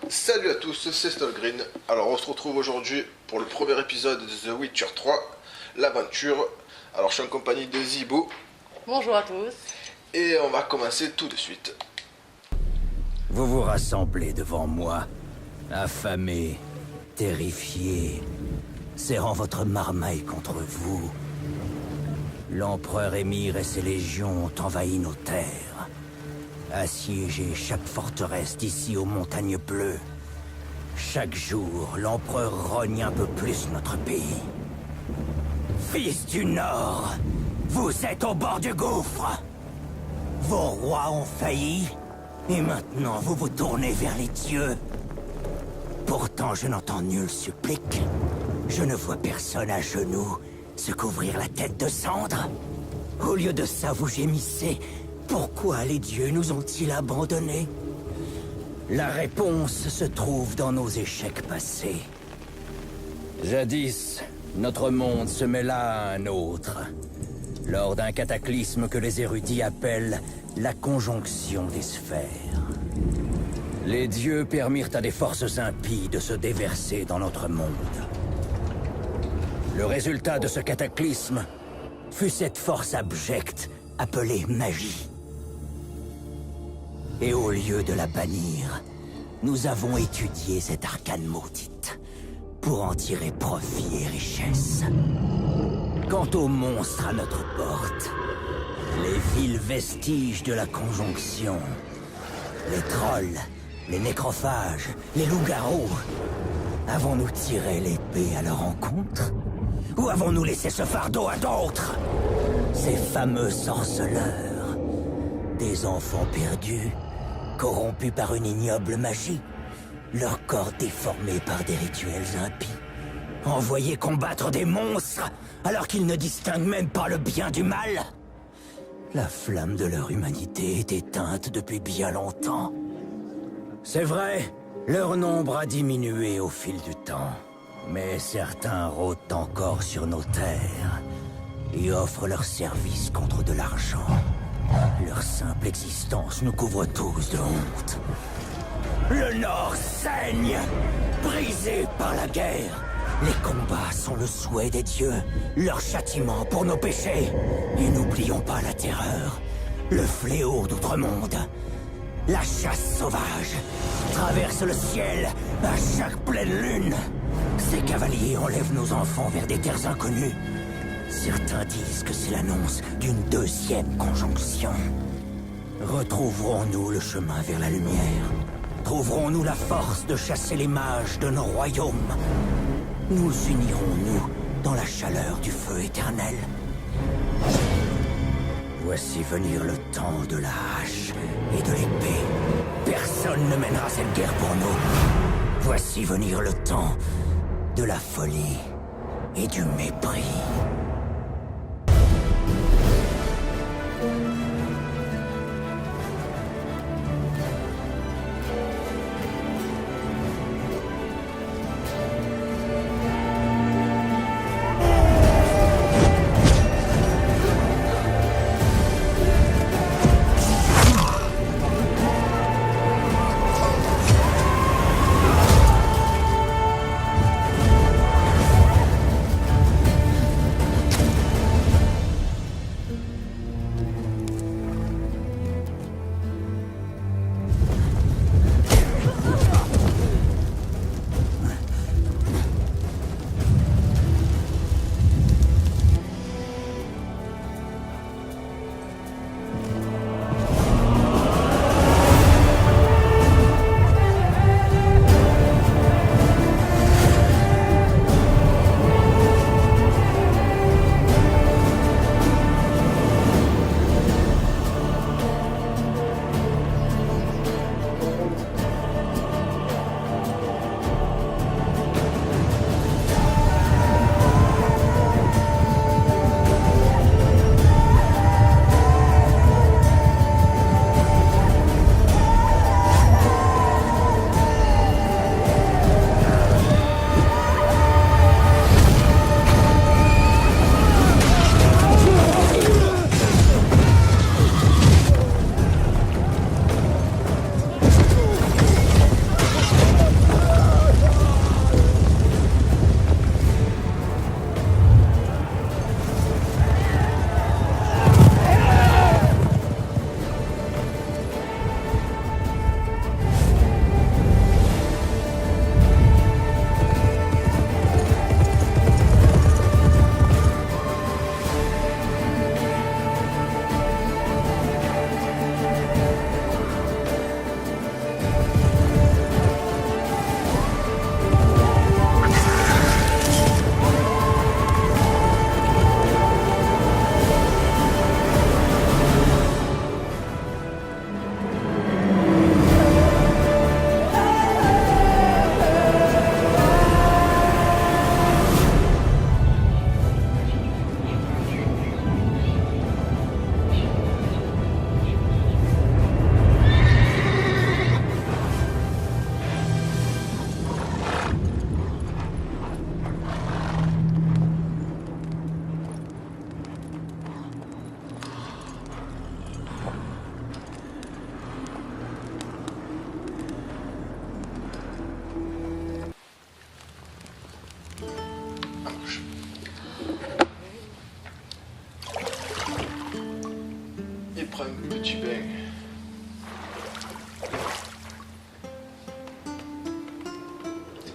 Salut à tous, c'est Stolgreen. Alors on se retrouve aujourd'hui pour le premier épisode de The Witcher 3, l'aventure. Alors je suis en compagnie de Zibo Bonjour à tous. et on va commencer tout de suite. Vous vous rassemblez devant moi, affamés, terrifiés, serrant votre marmaille contre vous. L'empereur Émir et ses légions ont envahi nos terres, assiégé chaque forteresse d'ici aux montagnes bleues. Chaque jour, l'empereur rogne un peu plus notre pays. Fils du Nord, vous êtes au bord du gouffre. Vos rois ont failli, et maintenant vous vous tournez vers les dieux. Pourtant, je n'entends nul supplique. Je ne vois personne à genoux se couvrir la tête de cendre. Au lieu de ça, vous gémissez. Pourquoi les dieux nous ont-ils abandonnés? La réponse se trouve dans nos échecs passés. Jadis, notre monde se mêla à un autre, lors d'un cataclysme que les érudits appellent la conjonction des sphères. Les dieux permirent à des forces impies de se déverser dans notre monde. Le résultat de ce cataclysme fut cette force abjecte appelée magie. Et au lieu de la bannir, nous avons étudié cette arcane maudite pour en tirer profit et richesse. Quant aux monstres à notre porte, les vils vestiges de la conjonction, les trolls, les nécrophages, les loups-garous, avons-nous tiré l'épée à leur encontre? Ou avons-nous laissé ce fardeau à d'autres? Ces fameux sorceleurs, des enfants perdus, corrompus par une ignoble magie, leur corps déformé par des rituels impies, envoyés combattre des monstres alors qu'ils ne distinguent même pas le bien du mal. La flamme de leur humanité est éteinte depuis bien longtemps. C'est vrai, leur nombre a diminué au fil du temps, mais certains rôdent encore sur nos terres et offrent leurs services contre de l'argent. Leur simple existence nous couvre tous de honte. Le Nord saigne, brisé par la guerre. Les combats sont le souhait des dieux, leur châtiment pour nos péchés. Et n'oublions pas la terreur, le fléau d'outre-monde. La chasse sauvage traverse le ciel à chaque pleine lune. Ces cavaliers enlèvent nos enfants vers des terres inconnues. Certains disent que c'est l'annonce d'une deuxième conjonction. Retrouverons-nous le chemin vers la lumière? Trouverons-nous la force de chasser les mages de nos royaumes? Nous unirons-nous dans la chaleur du feu éternel? Voici venir le temps de la hache et de l'épée. Personne ne mènera cette guerre pour nous. Voici venir le temps de la folie et du mépris.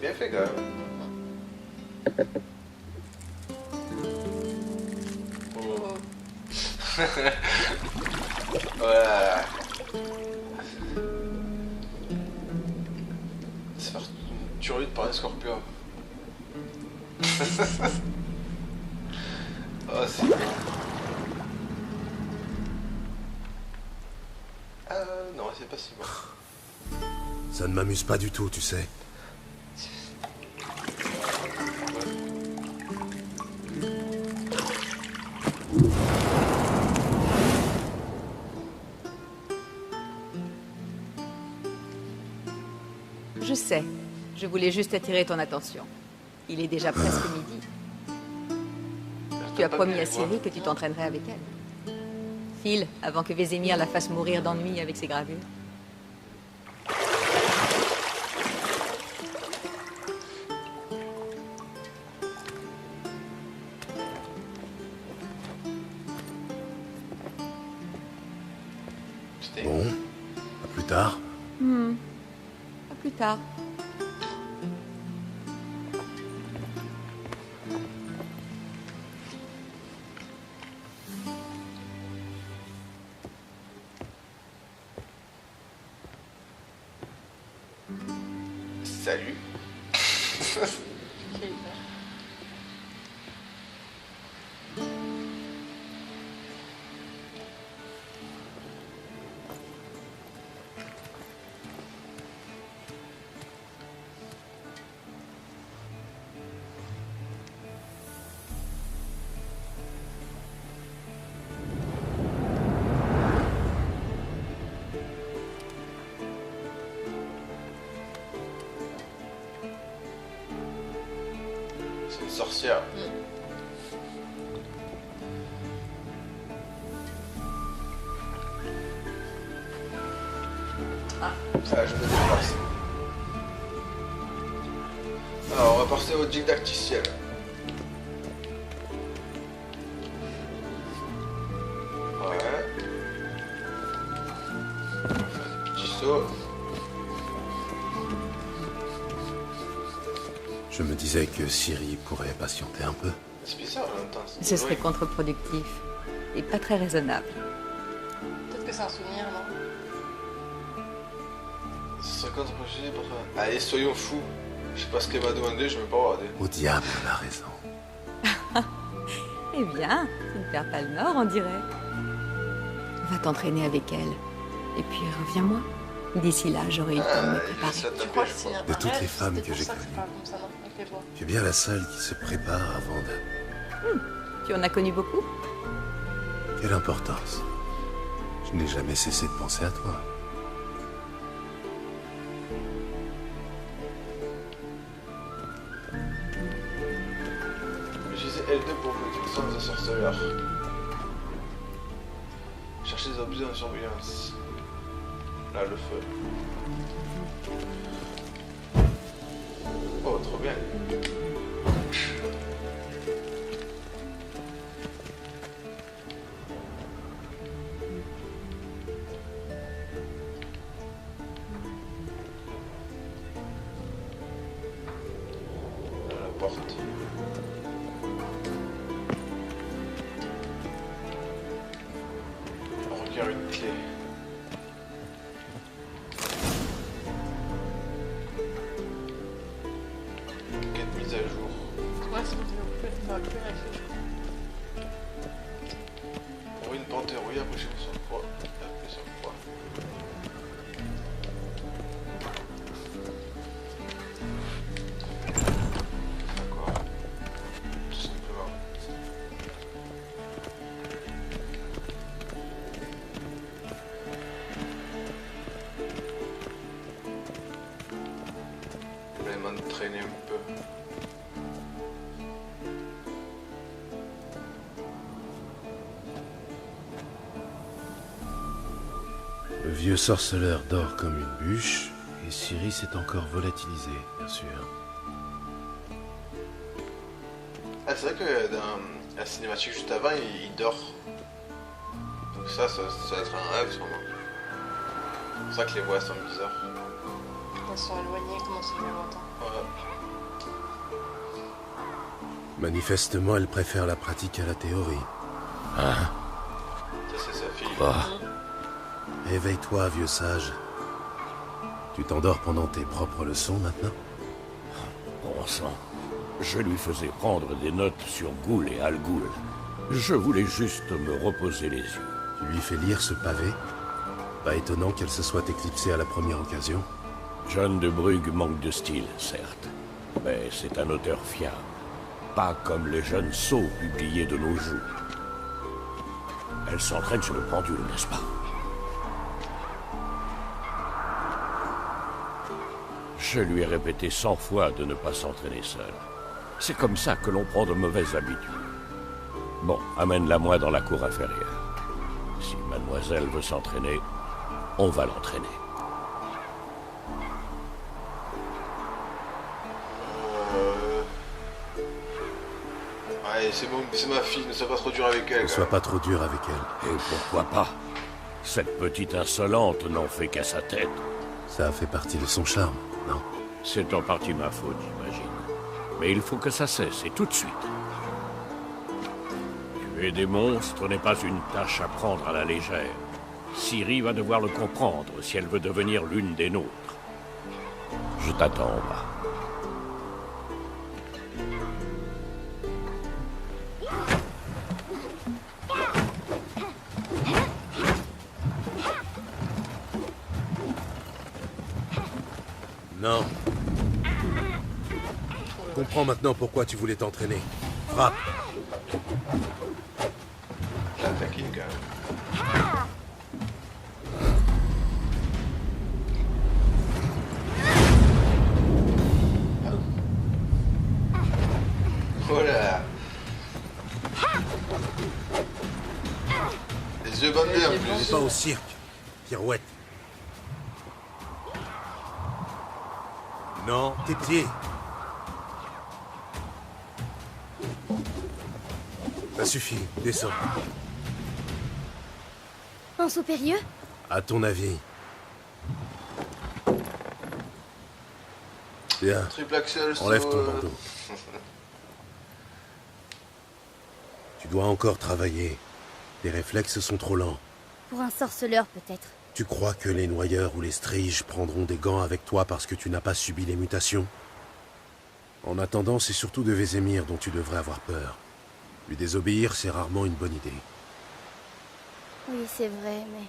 bien fait quand même. Oh. Voilà. Se faire tuer par un scorpion. Oh, c'est bon. Non, c'est pas si bon. Ça ne m'amuse pas du tout, tu sais. Je sais. Je voulais juste attirer ton attention. Il est déjà presque midi. Tu as promis à Ciri que tu t'entraînerais avec elle. File, avant que Vézémir la fasse mourir d'ennui avec ses gravures. Bon, à plus tard. À plus tard. Salut. Quelle peur. C'est une sorcière. Ah, je me déplace. Alors, on va passer au didacticiel. Ouais. On va faire des petits sauts. Je me disais que Ciri pourrait patienter un peu. C'est bizarre en même temps. Ce serait contre-productif. Et pas très raisonnable. Peut-être que c'est un souvenir, non? Ce serait contre-productif. Allez, soyons fous. Je sais pas ce qu'elle m'a demandé, je vais pas regarder. Au diable la raison. Eh bien, tu ne perds pas le nord, on dirait. Va t'entraîner avec elle. Et puis reviens-moi. D'ici là, j'aurai eu le temps de me préparer. Tu crois que c'est un De toutes rêve, les femmes c'était que pour j'ai ça tu connues. parles comme ça, non? Avec les voix. Tu es bien la seule qui se prépare avant de... Tu en as connu beaucoup? Quelle importance. Je n'ai jamais cessé de penser à toi. Utilisez L2 pour connaissance de sorceleur. Cherchez des objets en surveillance. Là, le feu. Oh, trop bien. Là, la porte. On requiert une clé. Quête mise à jour. Ouais, c'est bon, tu vas couper la fiche. Pour une panthère, oui, après je sur quoi. Après sur quoi. D'accord. Tout simplement. Je vais m'entraîner un peu. Le vieux sorceleur dort comme une bûche, et Ciri s'est encore volatilisée, bien sûr. Ah, c'est vrai que dans la cinématique juste avant, il dort. Donc ça va être un rêve sûrement. C'est pour ça que les voix sont bizarres. quand ils sont éloignés, comment c'est bien longtemps. Ouais. Manifestement, elle préfère la pratique à la théorie. Ça, c'est sa fille. Quoi? Réveille-toi, vieux sage. Tu t'endors pendant tes propres leçons maintenant? Bon sang, je lui faisais prendre des notes sur Ghoul et Al Ghul. Je voulais juste me reposer les yeux. Tu lui fais lire ce pavé? Pas étonnant qu'elle se soit éclipsée à la première occasion. John de Brugge manque de style, certes. Mais c'est un auteur fiable. Pas comme les jeunes sots publiés de nos jours. Elle s'entraîne sur le pendule, n'est-ce pas? Je lui ai répété 100 fois de ne pas s'entraîner seule. C'est comme ça que l'on prend de mauvaises habitudes. Bon, amène-la moi dans la cour inférieure. Si mademoiselle veut s'entraîner, on va l'entraîner. Ouais, c'est ma fille, ne sois pas trop dur avec elle. Ne sois pas trop dur avec elle. Et pourquoi pas? Cette petite insolente n'en fait qu'à sa tête. Ça a fait partie de son charme, non? C'est en partie ma faute, j'imagine. Mais il faut que ça cesse, et tout de suite. Tuer des monstres n'est pas une tâche à prendre à la légère. Ciri va devoir le comprendre si elle veut devenir l'une des nôtres. Je t'attends en bas. Non. Je comprends maintenant pourquoi tu voulais t'entraîner. Frappe. Je la taquine quand même. Voilà. Les yeux bandés en plus. Pas au cirque. Pirouette. Non, tes pieds. Ça suffit, descends. En saut périlleux? À ton avis. Bien, Triple axel, enlève saut, ton bandeau. Tu dois encore travailler. Tes réflexes sont trop lents. Pour un sorceleur, peut-être. Tu crois que les noyeurs ou les striges prendront des gants avec toi parce que tu n'as pas subi les mutations? En attendant, c'est surtout de Vézémir dont tu devrais avoir peur. Lui désobéir, c'est rarement une bonne idée. Oui, c'est vrai, mais...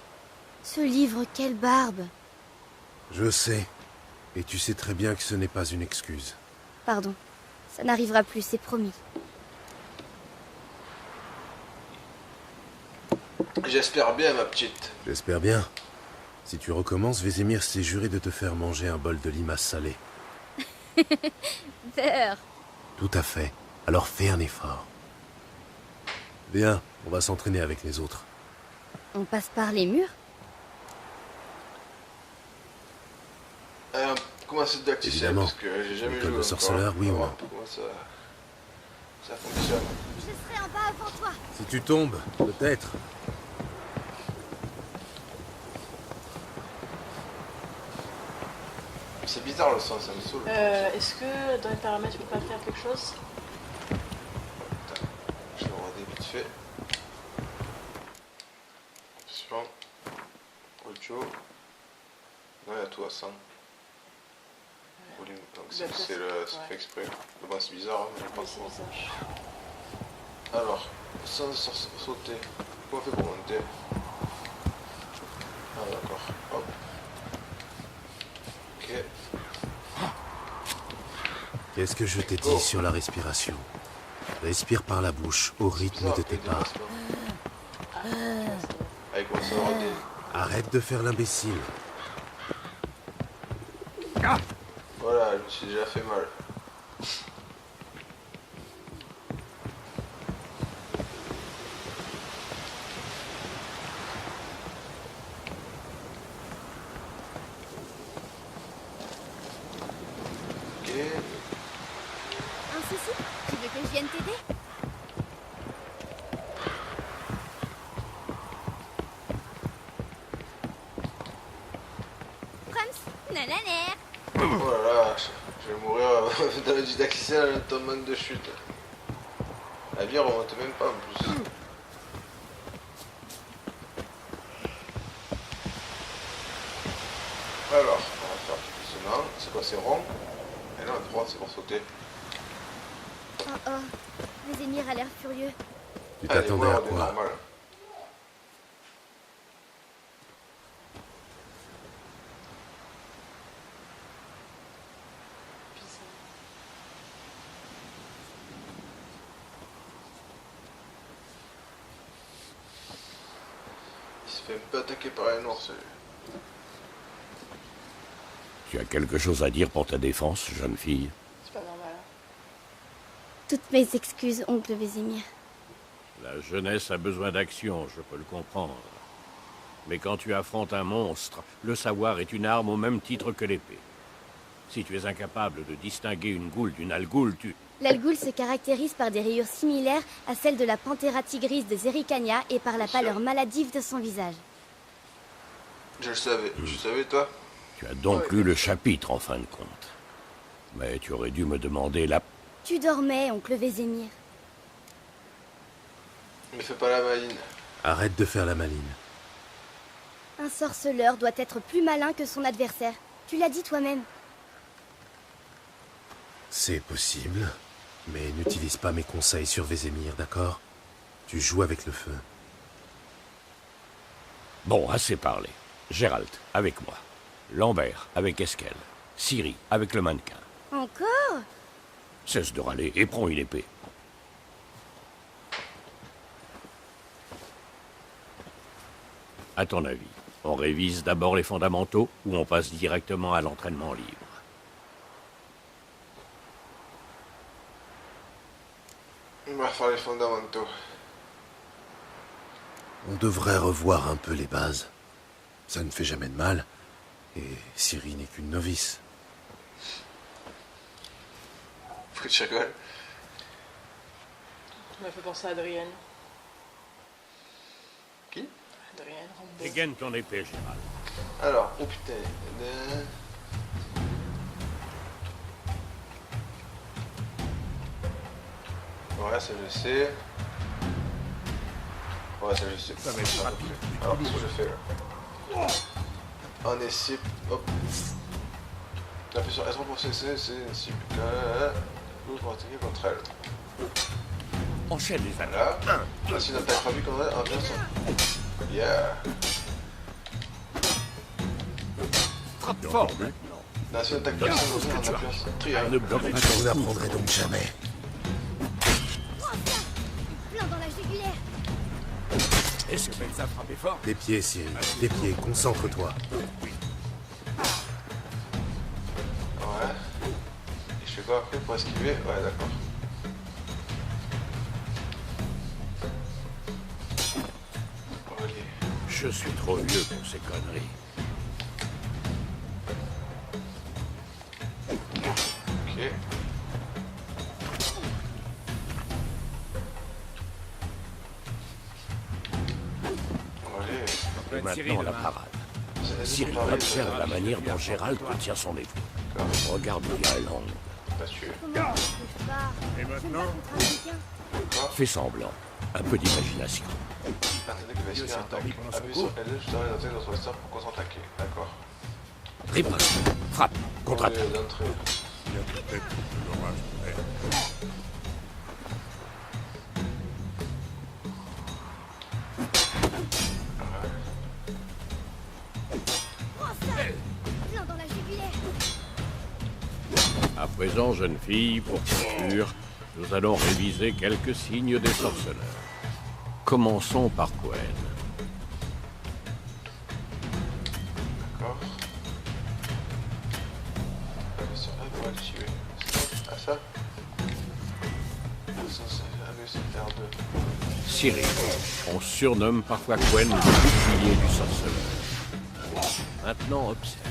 Ce livre, quelle barbe! Je sais. Et tu sais très bien que ce n'est pas une excuse. Pardon. Ça n'arrivera plus, c'est promis. J'espère bien, ma petite. J'espère bien. Si tu recommences, Vézémir s'est juré de te faire manger un bol de limace salée. Peur! Tout à fait. Alors fais un effort. Viens, on va s'entraîner avec les autres. On passe par les murs? Comment c'est didacticiel? Évidemment. Parce que j'ai jamais L'école joué de sorceleur, encore. oui ou On va non? voir comment ça fonctionne. Je serai en bas avant toi! Si tu tombes, peut-être. C'est bizarre le son, ça me saoule. Est-ce que dans les paramètres, je peux pas faire quelque chose? Je vais regarder vite fait. Suivant. Audio. Non, il y a tout à 100. Volume. Donc c'est fait exprès. Mais bon, c'est bizarre, hein, j'aime pas Oui, trop. c'est bizarre. Alors, sans sauter. Comment on fait pour monter? Ah d'accord. Hop. Ok. Qu'est-ce que je t'ai dit sur la respiration? Respire par la bouche, au rythme de tes pas. Avec mon sort des... Arrête de faire l'imbécile. Voilà, je me suis déjà fait mal. Ok. Un souci? Tu veux que je vienne t'aider? Prums, nananer! Oh là là, je vais mourir dans le didacticiel à ton manque de chute. La vie remonte même pas en plus. Alors, on va faire doucement. C'est quoi, c'est rond? Et là, à droite, c'est pour sauter. Oh oh, Vézémir a l'air furieux. Tu Allez, t'attendais voilà, à on est quoi? normal. Il se fait un peu attaquer par un ours. Tu as quelque chose à dire pour ta défense, jeune fille? C'est pas normal. Toutes mes excuses, oncle Vézémir. La jeunesse a besoin d'action, je peux le comprendre. Mais quand tu affrontes un monstre, le savoir est une arme au même titre que l'épée. Si tu es incapable de distinguer une goule d'une algoule, tu... L'algoul se caractérise par des rayures similaires à celles de la Panthera tigris de Zericania et par la pâleur maladive de son visage. Je le savais. Tu savais, toi? Tu as donc lu le chapitre, en fin de compte. Mais tu aurais dû me demander la... Tu dormais, oncle Vézémir. Ne fais pas la maline. Arrête de faire la maline. Un sorceleur doit être plus malin que son adversaire. Tu l'as dit toi-même. C'est possible, mais n'utilise pas mes conseils sur Vézémir, d'accord? Tu joues avec le feu. Bon, assez parlé. Gérald, avec moi. Lambert, avec Eskel. Ciri, avec le mannequin. Encore? Cesse de râler et prends une épée. À ton avis, on révise d'abord les fondamentaux ou on passe directement à l'entraînement libre? On va faire les fondamentaux. On devrait revoir un peu les bases. Ça ne fait jamais de mal. Et Ciri n'est qu'une novice. Pourquoi tu rigoles? Tu m'as fait penser à Adrienne. Qui? Adrienne Rambo. Dégaine ton épée, Gérald. Alors, oh putain. Voilà, ça je sais. Ouais, ça je sais. Ça va être rapide. Alors, qu'est-ce que je fais là? On essaie. Hop. Appuie sur S pour cesser, c'est une cible. L'autre pour attaquer contre elle. Enchaîne les attaques. Là. Là, si une attaque prévue qu'on a, un bien ça. Yeah. Frappe fort. Là, si une attaque personne, on a un appui sur triangle. Ne bloque pas. Je vous apprendrai donc jamais. Plein dans la jugulaire. Est-ce que ça frappé fort? Tes pieds, Ciri. Tes pieds, concentre-toi. Ouais. Et je fais quoi après pour esquiver? Ouais, d'accord. Ok. Je suis trop vieux pour ces conneries. Ok. Allez. Et maintenant la parade. Ciri observe la manière dont Gérald tient son épaule. Regarde bien l'angle. Pas sûr. Comment on se pas? Et maintenant? Fais semblant. Un peu d'imagination. Attendez que Vesper attaque. Appuyez sur L2 juste avant d'entrer dans son restaurant pour contre-attaquer. D'accord. Riposte. Frappe. Contre-attaque. Entrée d'entrée. Plein dans la jugulaire. À présent, jeune fille, pour conclure, nous allons réviser quelques signes des sorceleurs. Commençons par Quen. D'accord. Appuyez sur A pour le tuer. Ah ça? Ça c'est R2. Ciri. On surnomme parfois Quen le bouclier du sorceleur. Maintenant, observe.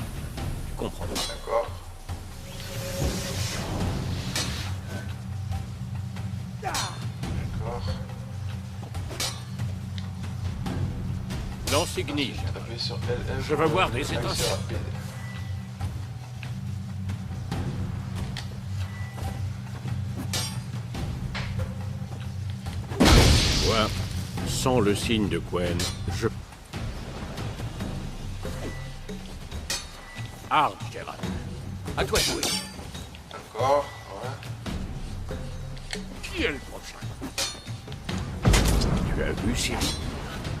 Tu comprends. D'accord. D'accord. Lance Ignis. Appuyez sur L1. Je veux voir des Accès étincelles. rapide. Sens le signe de Quen, je... Hard, Geralt. À toi de jouer. D'accord, ouais. Qui est le prochain? Tu as vu, Ciri?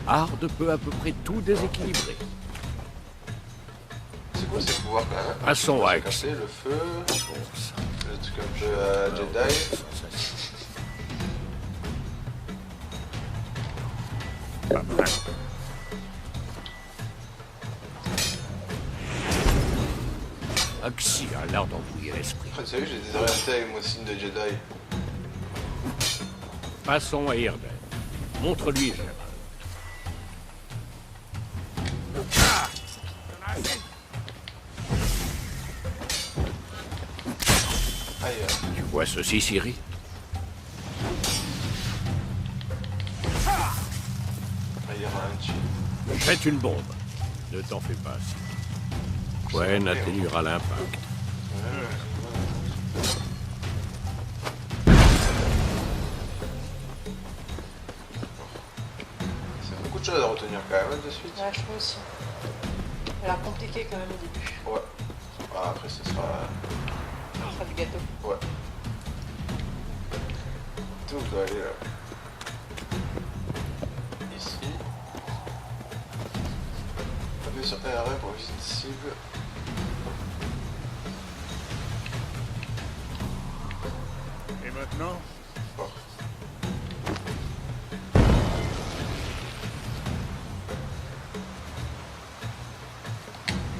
Hard peut à peu près tout déséquilibrer. C'est quoi ces pouvoirs quand même? Passons à Casser le feu, Bon sang. le truc un peu Jedi. Pas mal. Axi a l'air d'embrouiller l'esprit. Après, tu sais, j'ai désorienté avec mon signe de Jedi. Passons à Irden. Montre-lui, Geralt. Aïe, Tu vois ceci, Ciri? il ralentit. Jette une bombe. Ne t'en fais pas, Ciri. Quen atténuera l'impact. C'est beaucoup de choses à retenir quand même de suite. Ouais, je trouve aussi. Elle a l'air compliqué quand même au début. Ouais. Ah, après, ce sera. Ça sera du gâteau. Ouais. Tout doit aller là. Ici. Appuyez sur R1 pour viser une cible. Et maintenant? Bon.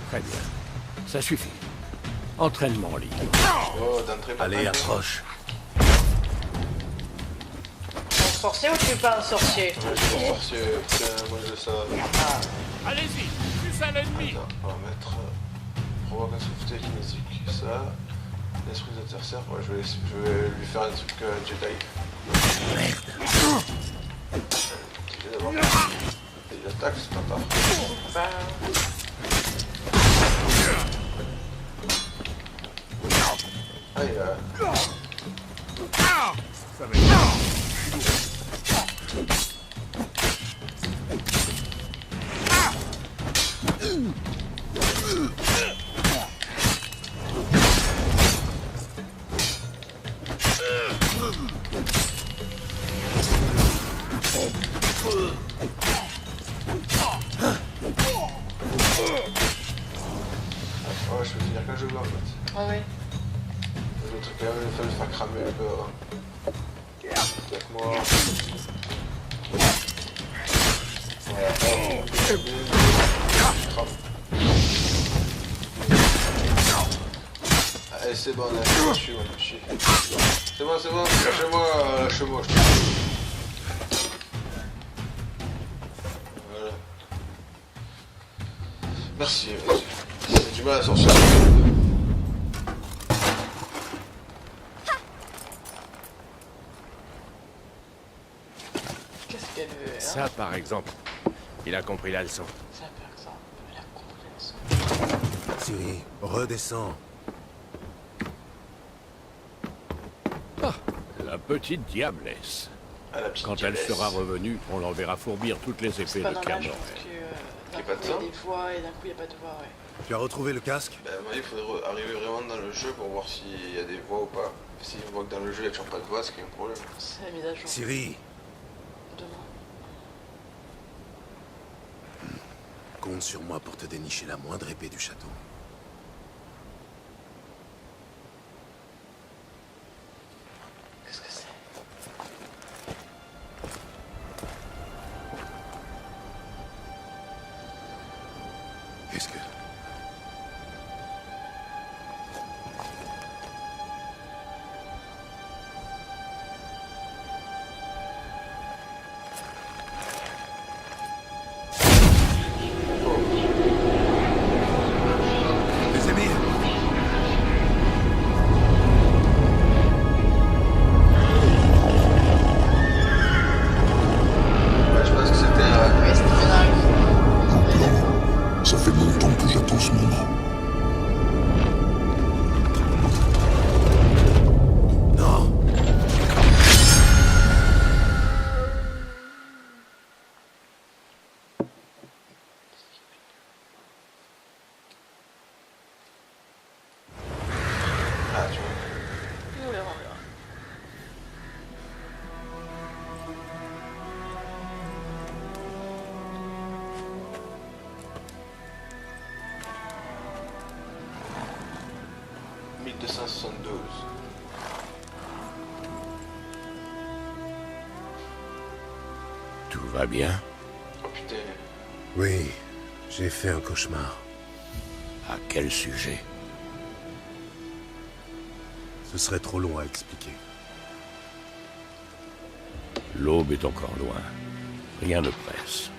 Très bien. Ça suffit. Entraînement en ligne. Oh, d'entrée pas Allez, mal. approche. Un sorcier ou tu es pas un sorcier? Ouais, je suis pas sorcier. Putain, moi je le savais. Allez-y, plus à l'ennemi. Attends, on va mettre. Provoque un souffle kinésique. Ça. L'esprit d'adversaire. Ouais, je vais lui faire un truc Jedi. J'ai d'abord. Et il attaque, c'est pas tard. Bah, Aïe, Ça va être... ouais, je peux finir quand je veux en fait. ouais, ouais. Le truc quand même, il faut le faire cramer un peu. Avec moi. Voilà. Crame. Allez, c'est bon, on a je suis, je suis. C'est bon, lâchez-moi, je te Voilà. Merci, j'ai du mal à sortir. Qu'est-ce qu'elle veut, hein? Ça, par exemple, il a compris la leçon. Ça, par exemple, elle a compris la leçon. Ciri, redescends. La petite diablesse. Ah, la petite Quand elle diablesse. sera revenue, on l'enverra fourbir toutes les C'est épées pas de normal, je Kermorel. pense que Y a d'un pas de coup il y a sang des voix et d'un coup il n'y a pas de voix, ouais. Tu as retrouvé le casque? Ben, moi, il faudrait arriver vraiment dans le jeu pour voir s'il y a des voix ou pas. Si on voit que dans le jeu il n'y a toujours pas de voix, c'est qu'il y a un problème. C'est la mise à jour. Ciri, Demain. compte sur moi pour te dénicher la moindre épée du château. Qu'est-ce que c'est? Qu'est-ce que... 1272. Tout va bien? Oh putain. Oui, j'ai fait un cauchemar. À quel sujet? Ce serait trop long à expliquer. L'aube est encore loin. Rien ne presse.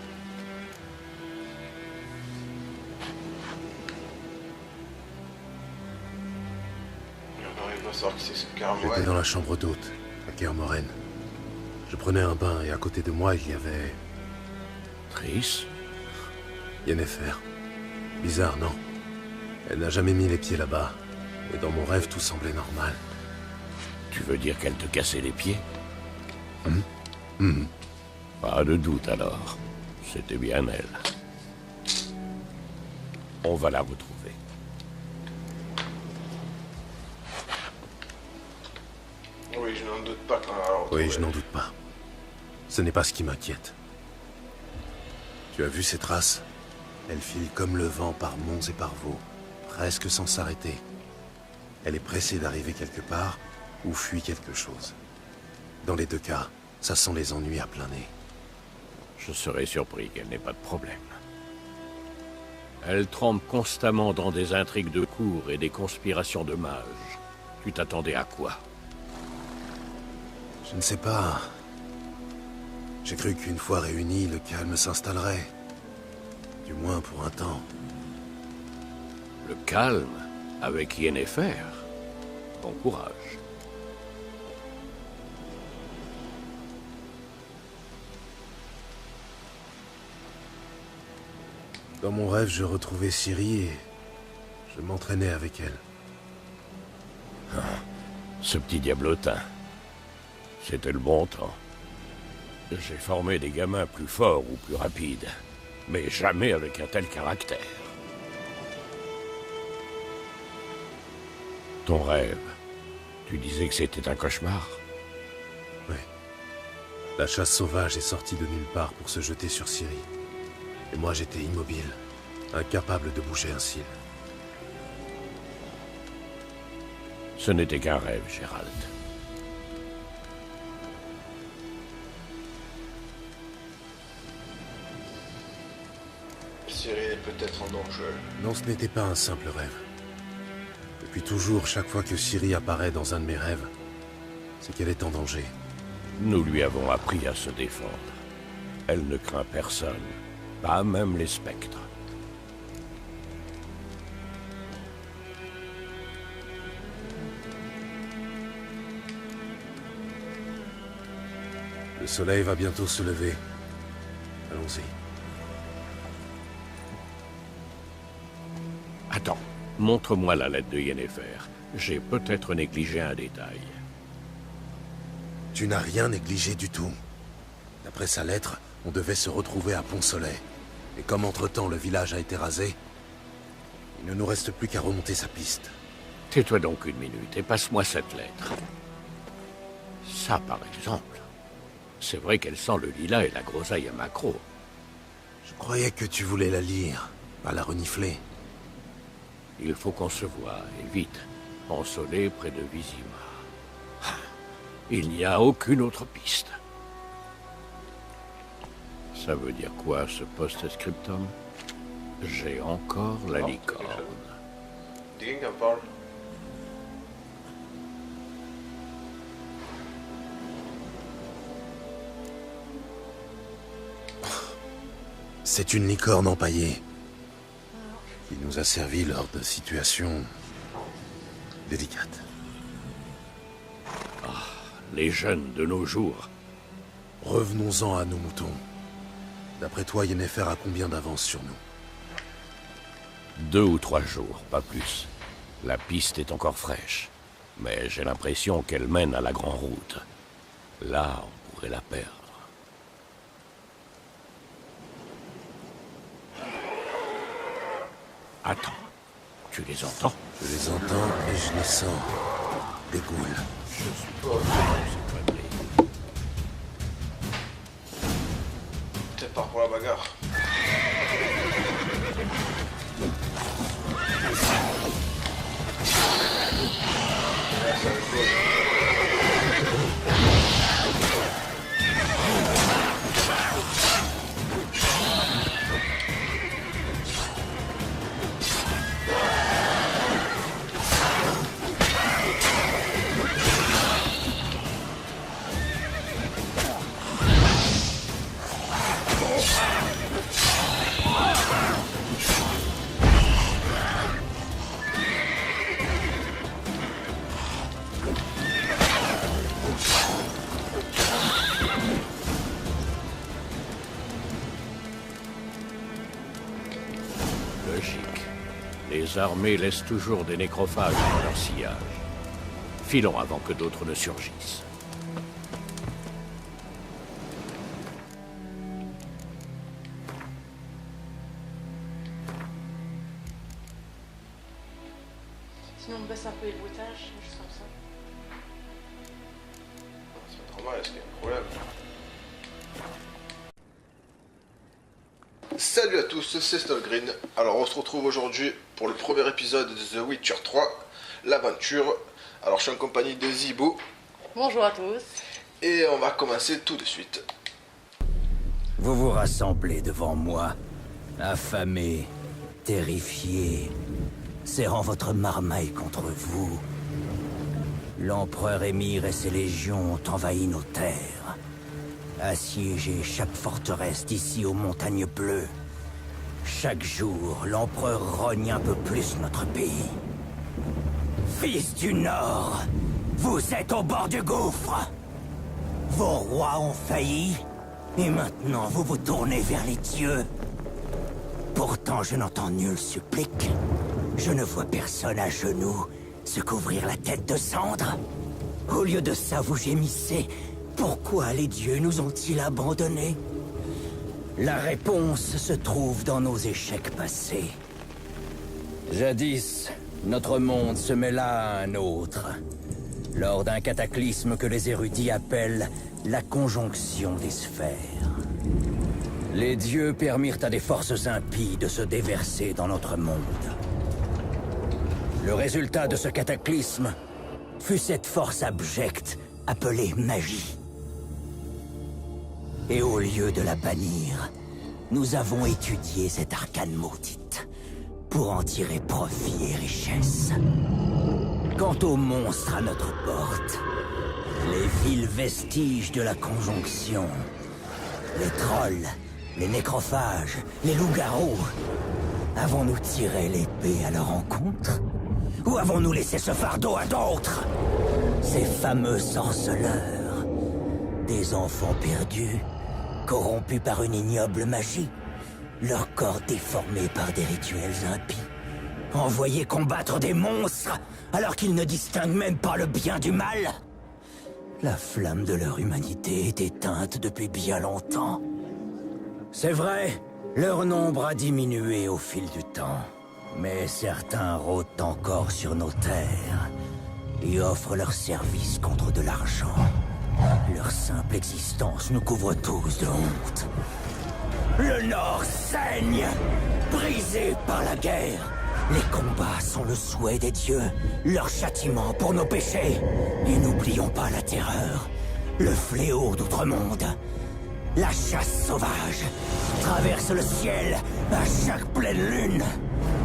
On arrive à savoir qui c'est ce carrément. J'étais dans la chambre d'hôte, à Kermoren. Je prenais un bain et à côté de moi, il y avait... Triss? Yennefer. Bizarre, non? Elle n'a jamais mis les pieds là-bas. Et dans mon rêve, tout semblait normal. Tu veux dire qu'elle te cassait les pieds? Pas de doute alors. C'était bien elle. On va la retrouver. Oui, je n'en doute pas qu'on va la retrouver. Oui, je n'en doute pas. Ce n'est pas ce qui m'inquiète. Tu as vu ces traces? Elles filent comme le vent par monts et par vaux, presque sans s'arrêter. Elle est pressée d'arriver quelque part, ou fuit quelque chose. Dans les deux cas, ça sent les ennuis à plein nez. Je serais surpris qu'elle n'ait pas de problème. Elle trempe constamment dans des intrigues de cour et des conspirations de mages. Tu t'attendais à quoi? Je ne sais pas. J'ai cru qu'une fois réunis, le calme s'installerait. Du moins pour un temps. Le calme? Avec Yennefer? Bon courage. Dans mon rêve, je retrouvais Ciri et je m'entraînais avec elle. Ce petit diablotin. C'était le bon temps. J'ai formé des gamins plus forts ou plus rapides, mais jamais avec un tel caractère. Ton rêve, tu disais que c'était un cauchemar? Oui. La chasse sauvage est sortie de nulle part pour se jeter sur Ciri. Et moi j'étais immobile, incapable de bouger un cil. Ce n'était qu'un rêve, Gérald. Ciri est peut-être en danger. Non, ce n'était pas un simple rêve. Depuis toujours, chaque fois que Ciri apparaît dans un de mes rêves, c'est qu'elle est en danger. Nous lui avons appris à se défendre. Elle ne craint personne, pas même les spectres. Le soleil va bientôt se lever. Allons-y. Attends, montre-moi la lettre de Yennefer. J'ai peut-être négligé un détail. Tu n'as rien négligé du tout. D'après sa lettre, on devait se retrouver à Pont-Soleil. Et comme entre-temps le village a été rasé, il ne nous reste plus qu'à remonter sa piste. Tais-toi donc une minute et passe-moi cette lettre. Ça, par exemple. C'est vrai qu'elle sent le lilas et la groseille à macro. Je croyais que tu voulais la lire, pas la renifler. Il faut qu'on se voie, et vite. Pont-Soleil près de Vizima. Il n'y a aucune autre piste. Ça veut dire quoi, ce post-scriptum? J'ai encore la licorne. Dis quelqu'un parle. C'est une licorne empaillée qui nous a servi lors de situations délicates. Les jeunes de nos jours. Revenons-en à nos moutons. D'après toi, Yennefer a combien d'avance sur nous? 2 ou 3 jours, pas plus. La piste est encore fraîche, mais j'ai l'impression qu'elle mène à la grande route. Là, on pourrait la perdre. Attends, tu les entends? Je les entends et je les sens. Des ghouls. Je suis pas conneries. Peut-être pas pour la bagarre. c'est un clone. Logique. Les armées laissent toujours des nécrophages dans leur sillage. Filons avant que d'autres ne surgissent. Sinon, on baisse un peu les bruitages, juste comme ça. C'est pas trop mal, est-ce qu'il y a un problème? Salut à tous, c'est Stolgreen. Alors on se retrouve aujourd'hui pour le premier épisode de The Witcher 3, l'aventure. Alors je suis en compagnie de Zibou. Bonjour à tous. Et on va commencer tout de suite. Vous vous rassemblez devant moi, affamés, terrifiés, serrant votre marmaille contre vous. L'empereur Émir et ses légions ont envahi nos terres, assiégé chaque forteresse d'ici aux montagnes bleues. Chaque jour, l'empereur rogne un peu plus notre pays. Fils du Nord, vous êtes au bord du gouffre. Vos rois ont failli, et maintenant vous vous tournez vers les dieux. Pourtant, je n'entends nul supplique. Je ne vois personne à genoux se couvrir la tête de cendre. Au lieu de ça, vous gémissez. Pourquoi les dieux nous ont-ils abandonnés? La réponse se trouve dans nos échecs passés. Jadis, notre monde se mêla à un autre, lors d'un cataclysme que les érudits appellent la conjonction des sphères. Les dieux permirent à des forces impies de se déverser dans notre monde. Le résultat de ce cataclysme fut cette force abjecte appelée magie. Et au lieu de la bannir, nous avons étudié cette arcane maudite pour en tirer profit et richesse. Quant aux monstres à notre porte, les vils vestiges de la conjonction, les trolls, les nécrophages, les loups-garous, avons-nous tiré l'épée à leur encontre? Ou avons-nous laissé ce fardeau à d'autres? Ces fameux sorceleurs, des enfants perdus, corrompus par une ignoble magie, leur corps déformé par des rituels impies, envoyés combattre des monstres alors qu'ils ne distinguent même pas le bien du mal. La flamme de leur humanité est éteinte depuis bien longtemps. C'est vrai, leur nombre a diminué au fil du temps, mais certains rôdent encore sur nos terres et offrent leurs services contre de l'argent. Leur simple existence nous couvre tous de honte. Le Nord saigne, brisé par la guerre. Les combats sont le souhait des dieux, leur châtiment pour nos péchés. Et n'oublions pas la terreur, le fléau d'outre-monde. La chasse sauvage traverse le ciel à chaque pleine lune.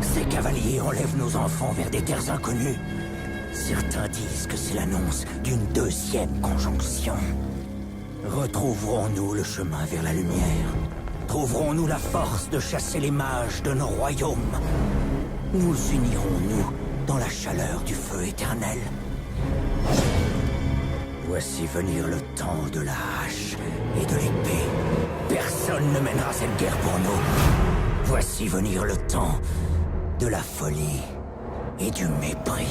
Ces cavaliers enlèvent nos enfants vers des terres inconnues. Certains disent que c'est l'annonce d'une deuxième conjonction. Retrouverons-nous le chemin vers la lumière? Trouverons-nous la force de chasser les mages de nos royaumes? Nous unirons-nous dans la chaleur du feu éternel? Voici venir le temps de la hache et de l'épée. Personne ne mènera cette guerre pour nous. Voici venir le temps de la folie et du mépris.